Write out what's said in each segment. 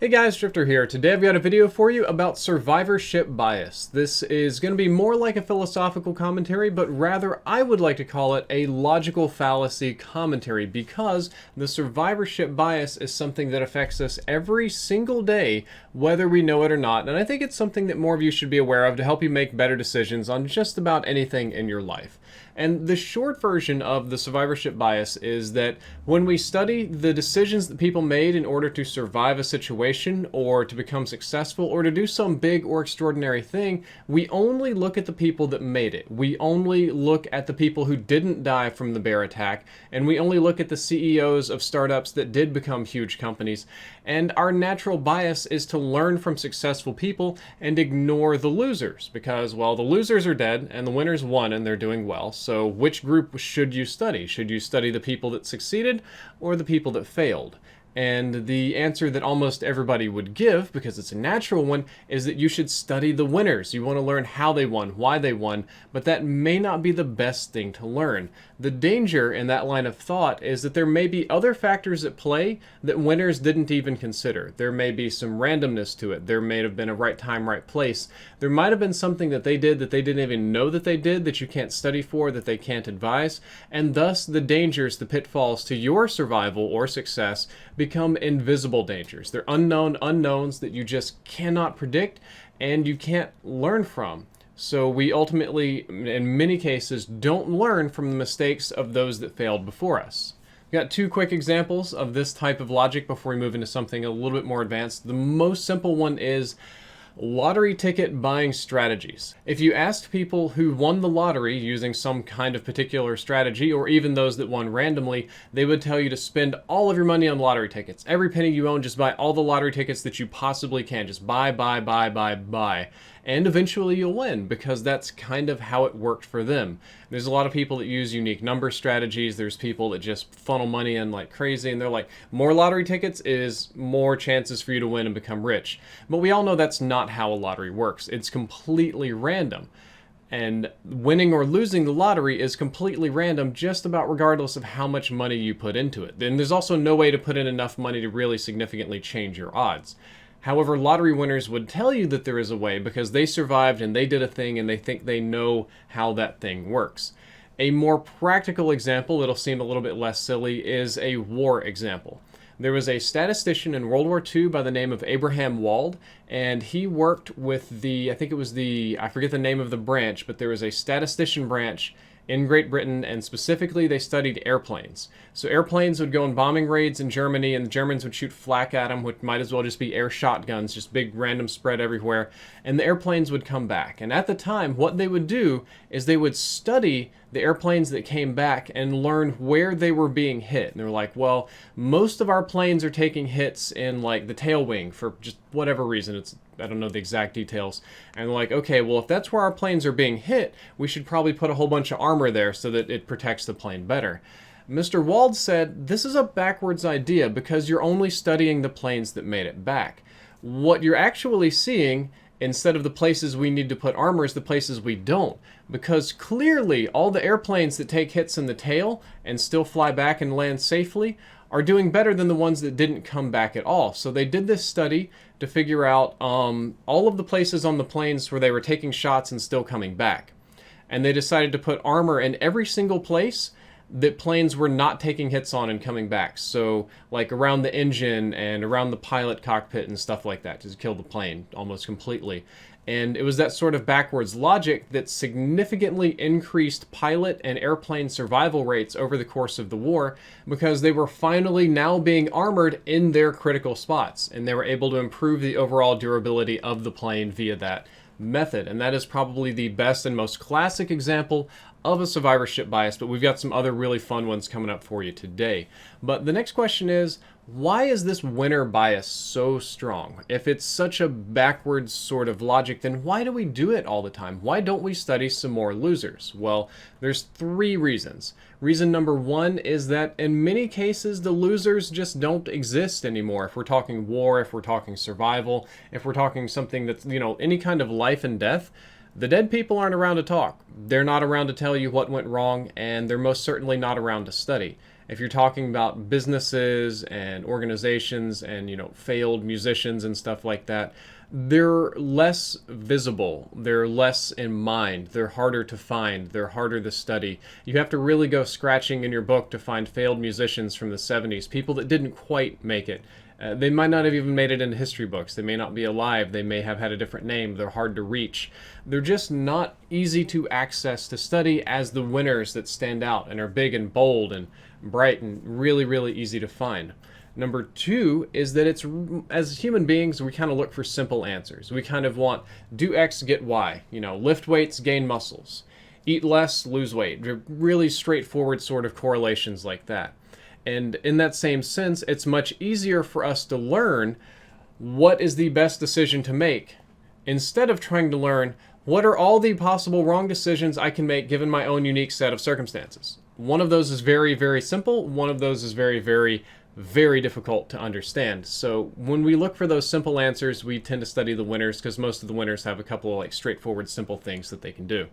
Hey guys, Drifter here. Today I've got a video for you about survivorship bias. This is going to be more like a philosophical commentary, but rather I would like to call it a logical fallacy commentary because the survivorship bias is something that affects us every single day, whether we know it or not, and I think it's something that more of you should be aware of to help you make better decisions on just about anything in your life. And the short version of the survivorship bias is that when we study the decisions that people made in order to survive a situation or to become successful or to do some big or extraordinary thing, we only look at the people that made it. We only look at the people who didn't die from the bear attack, and we only look at the CEOs of startups that did become huge companies. And our natural bias is to learn from successful people and ignore the losers because, well, the losers are dead and the winners won and they're doing well. So which group should you study? Should you study the people that succeeded or the people that failed? And the answer that almost everybody would give, because it's a natural one, is that you should study the winners. You want to learn how they won, why they won, but that may not be the best thing to learn. The danger in that line of thought is that there may be other factors at play that winners didn't even consider. There may be some randomness to it. There may have been a right time, right place. There might have been something that they did that they didn't even know that they did, that you can't study for, that they can't advise, and thus the dangers, the pitfalls to your survival or success become invisible dangers. They're unknown unknowns that you just cannot predict and you can't learn from. So we ultimately, in many cases, don't learn from the mistakes of those that failed before us. We've got two quick examples of this type of logic before we move into something a little bit more advanced. The most simple one is lottery ticket buying strategies. If you asked people who won the lottery using some kind of particular strategy, or even those that won randomly, they would tell you to spend all of your money on lottery tickets. Every penny you own, just buy all the lottery tickets that you possibly can. Just buy, buy, buy, buy, buy. And eventually you'll win because that's kind of how it worked for them. There's a lot of people that use unique number strategies. There's people that just funnel money in like crazy, and they're like, more lottery tickets is more chances for you to win and become rich. But we all know that's not how a lottery works. It's completely random. And winning or losing the lottery is completely random, just about regardless of how much money you put into it. Then there's also no way to put in enough money to really significantly change your odds. However, lottery winners would tell you that there is a way because they survived and they did a thing and they think they know how that thing works. A more practical example, it'll seem a little bit less silly, is a war example. There was a statistician in World War II by the name of Abraham Wald, and he worked with I forget the name of the branch, but there was a statistician branch in Great Britain, and specifically they studied airplanes. So airplanes would go on bombing raids in Germany, and the Germans would shoot flak at them, which might as well just be air shotguns, just big random spread everywhere, and the airplanes would come back. And at the time, what they would do is they would study the airplanes that came back and learn where they were being hit. And they were like, well, most of our planes are taking hits in like the tail wing for just whatever reason. I don't know the exact details. And they're like, okay, well, if that's where our planes are being hit, we should probably put a whole bunch of armor there so that it protects the plane better. Mr. Wald said, this is a backwards idea because you're only studying the planes that made it back. What you're actually seeing, instead of the places we need to put armor, is the places we don't. Because clearly all the airplanes that take hits in the tail and still fly back and land safely are doing better than the ones that didn't come back at all. So they did this study to figure out all of the places on the planes where they were taking shots and still coming back. And they decided to put armor in every single place that planes were not taking hits on and coming back. So like around the engine and around the pilot cockpit and stuff like that, to kill the plane almost completely. And it was that sort of backwards logic that significantly increased pilot and airplane survival rates over the course of the war because they were finally now being armored in their critical spots, and they were able to improve the overall durability of the plane via that method. And that is probably the best and most classic example of a survivorship bias, but we've got some other really fun ones coming up for you today. But the next question is, why is this winner bias so strong? If it's such a backwards sort of logic, then why do we do it all the time? Why don't we study some more losers? Well, there's three reasons. Reason number one is that in many cases, the losers just don't exist anymore. If we're talking war, if we're talking survival, if we're talking something that's, any kind of life and death, the dead people aren't around to talk. They're not around to tell you what went wrong, and they're most certainly not around to study. If you're talking about businesses and organizations and, failed musicians and stuff like that, they're less visible, they're less in mind, they're harder to find, they're harder to study. You have to really go scratching in your book to find failed musicians from the 70s, people that didn't quite make it. They might not have even made it into history books. They may not be alive. They may have had a different name. They're hard to reach. They're just not easy to access to study as the winners that stand out and are big and bold and bright and really, really easy to find. Number two is that as human beings, we kind of look for simple answers. We kind of want do X, get Y. Lift weights, gain muscles. Eat less, lose weight. Really straightforward sort of correlations like that. And in that same sense, it's much easier for us to learn what is the best decision to make instead of trying to learn what are all the possible wrong decisions I can make given my own unique set of circumstances. One of those is very, very simple. One of those is very, very, very difficult to understand. So when we look for those simple answers, we tend to study the winners because most of the winners have a couple of straightforward, simple things that they can do.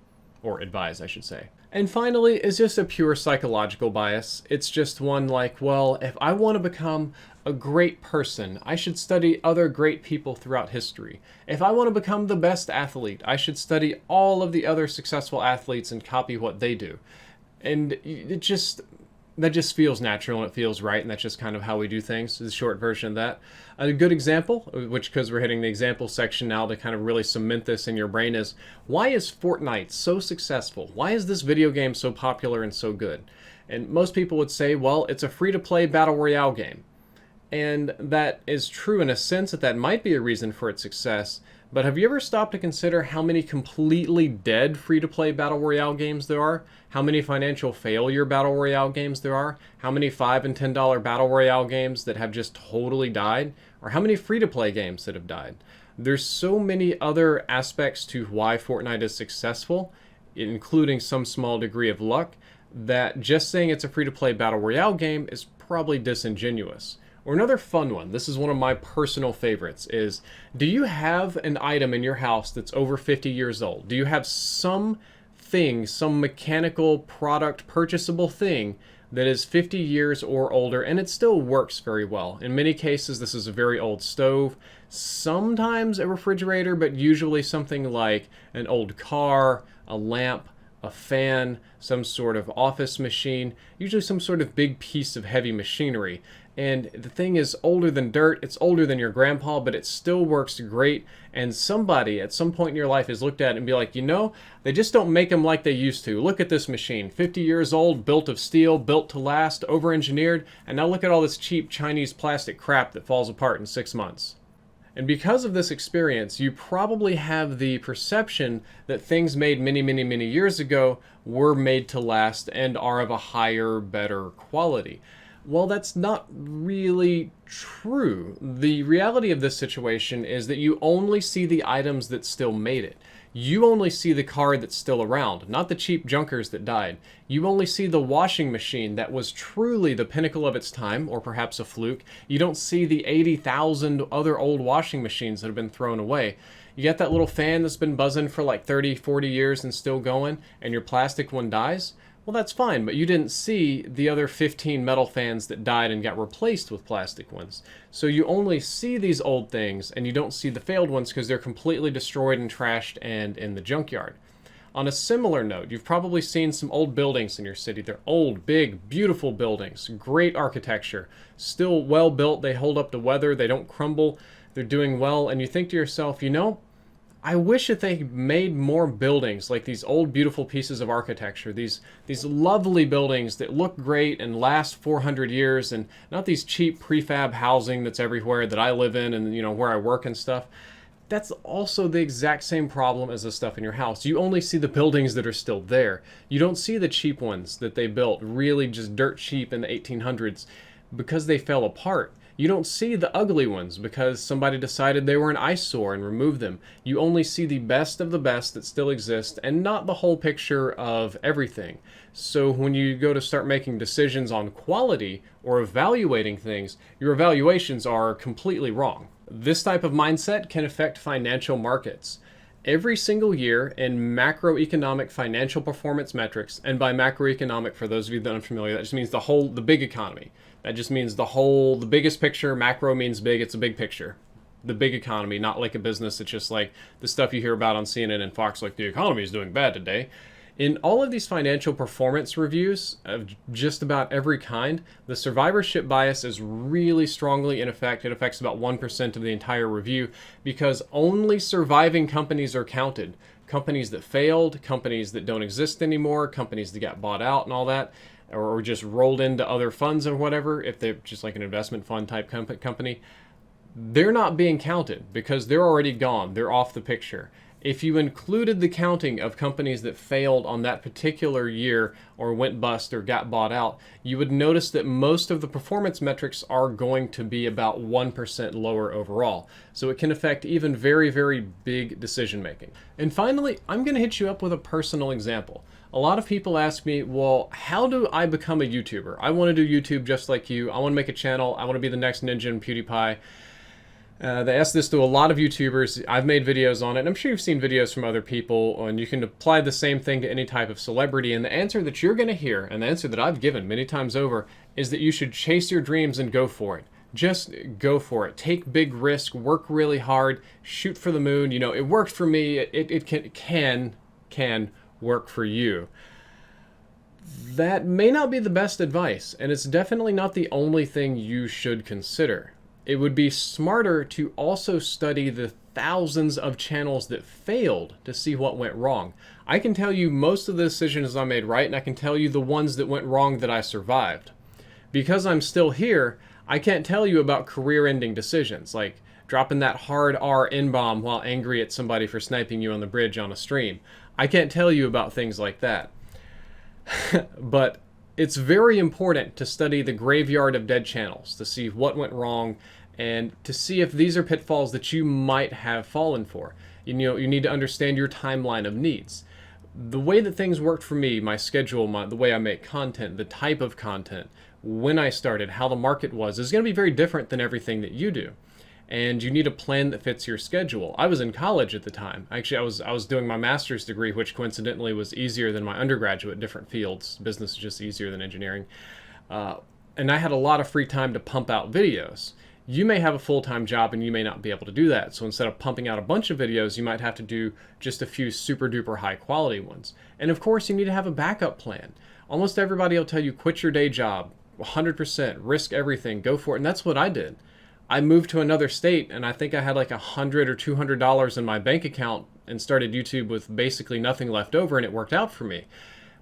Or advise, I should say. And finally is just a pure psychological bias. It's just one like, well, if I want to become a great person, I should study other great people throughout history. If I want to become the best athlete, I should study all of the other successful athletes and copy what they do. And that just feels natural and it feels right, and that's just kind of how we do things, is the short version of that. A good example, which because we're hitting the example section now to kind of really cement this in your brain, is why is Fortnite so successful? Why is this video game so popular and so good? And most people would say, well, it's a free-to-play battle royale game. And that is true in a sense that might be a reason for its success, but have you ever stopped to consider how many completely dead free-to-play battle royale games there are? How many financial failure battle royale games there are? How many $5 and $10 battle royale games that have just totally died? Or how many free-to-play games that have died? There's so many other aspects to why Fortnite is successful, including some small degree of luck, that just saying it's a free-to-play battle royale game is probably disingenuous. Or another fun one, this is one of my personal favorites, is do you have an item in your house that's over 50 years old? Do you have some mechanical product, purchasable thing that is 50 years or older and it still works very well? In many cases, this is a very old stove, sometimes a refrigerator, but usually something like an old car, a lamp, a fan, some sort of office machine, usually some sort of big piece of heavy machinery. And the thing is older than dirt, it's older than your grandpa, but it still works great. And somebody at some point in your life has looked at it and be like, they just don't make them like they used to. Look at this machine, 50 years old, built of steel, built to last, over-engineered, and now look at all this cheap Chinese plastic crap that falls apart in 6 months. And because of this experience, you probably have the perception that things made many, many, many years ago were made to last and are of a higher, better quality. Well, that's not really true. The reality of this situation is that you only see the items that still made it. You only see the car that's still around, not the cheap junkers that died. You only see the washing machine that was truly the pinnacle of its time, or perhaps a fluke. You don't see the 80,000 other old washing machines that have been thrown away. You get that little fan that's been buzzing for like 30, 40 years and still going, and your plastic one dies? Well, that's fine, but you didn't see the other 15 metal fans that died and got replaced with plastic ones. So you only see these old things, and you don't see the failed ones because they're completely destroyed and trashed and in the junkyard. On a similar note, you've probably seen some old buildings in your city. They're old, big, beautiful buildings, great architecture, still well built, they hold up to weather, they don't crumble, they're doing well, and you think to yourself, I wish that they made more buildings like these old beautiful pieces of architecture, these lovely buildings that look great and last 400 years, and not these cheap prefab housing that's everywhere that I live in and where I work and stuff. That's also the exact same problem as the stuff in your house. You only see the buildings that are still there. You don't see the cheap ones that they built really just dirt cheap in the 1800s because they fell apart. You don't see the ugly ones because somebody decided they were an eyesore and removed them. You only see the best of the best that still exist and not the whole picture of everything. So when you go to start making decisions on quality or evaluating things, your evaluations are completely wrong. This type of mindset can affect financial markets. every single year in macroeconomic financial performance metrics. And by macroeconomic, for those of you that are unfamiliar, that just means the big economy. That just means the biggest picture. Macro means big, it's a big picture. The big economy, not like a business. It's just like the stuff you hear about on CNN and Fox, like the economy is doing bad today. In all of these financial performance reviews of just about every kind, the survivorship bias is really strongly in effect. It affects about 1% of the entire review because only surviving companies are counted. Companies that failed, companies that don't exist anymore, companies that got bought out and all that, or just rolled into other funds or whatever, if they're just like an investment fund type company, they're not being counted because they're already gone. They're off the picture. If you included the counting of companies that failed on that particular year or went bust or got bought out, you would notice that most of the performance metrics are going to be about 1% lower overall. So it can affect even very, very big decision making. And finally, I'm going to hit you up with a personal example. A lot of people ask me, well, how do I become a YouTuber? I want to do YouTube just like you. I want to make a channel. I want to be the next Ninja and PewDiePie. They ask this to a lot of YouTubers. I've made videos on it, and I'm sure you've seen videos from other people, and you can apply the same thing to any type of celebrity. And the answer that you're going to hear, and the answer that I've given many times over, is that you should chase your dreams and go for it. Just go for it. Take big risk, work really hard, shoot for the moon. You know, it worked for me. It can work for you. That may not be the best advice, and it's definitely not the only thing you should consider. It would be smarter to also study the thousands of channels that failed to see what went wrong. I can tell you most of the decisions I made right, and I can tell you the ones that went wrong that I survived. Because I'm still here, I can't tell you about career-ending decisions, like dropping that hard R N-bomb while angry at somebody for sniping you on the bridge on a stream. I can't tell you about things like that. But it's very important to study the graveyard of dead channels to see what went wrong and to see if these are pitfalls that you might have fallen for. You know, you need to understand your timeline of needs. The way that things worked for me, my schedule, the way I make content, the type of content, when I started, how the market was, is going to be very different than everything that you do. And you need a plan that fits your schedule. I was in college at the time. Actually, I was doing my master's degree, which coincidentally was easier than my undergraduate, different fields. Business is just easier than engineering. And I had a lot of free time to pump out videos. You may have a full-time job and you may not be able to do that. So instead of pumping out a bunch of videos, you might have to do just a few super duper high quality ones. And of course, you need to have a backup plan. Almost everybody will tell you, quit your day job, 100%, risk everything, go for it. And that's what I did. I moved to another state and I think I had like $100 or $200 in my bank account and started YouTube with basically nothing left over, and it worked out for me.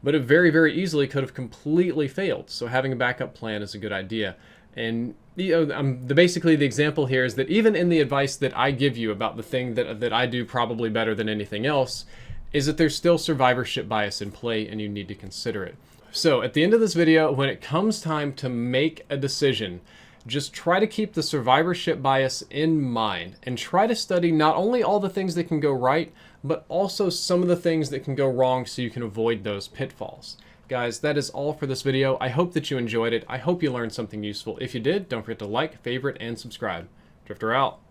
But it very, very easily could have completely failed. So having a backup plan is a good idea. And you know, basically the example here is that even in the advice that I give you about the thing that I do probably better than anything else, is that there's still survivorship bias in play and you need to consider it. So at the end of this video, when it comes time to make a decision, just try to keep the survivorship bias in mind and try to study not only all the things that can go right, but also some of the things that can go wrong so you can avoid those pitfalls. Guys, that is all for this video. I hope that you enjoyed it. I hope you learned something useful. If you did, don't forget to like, favorite, and subscribe. Drifter out.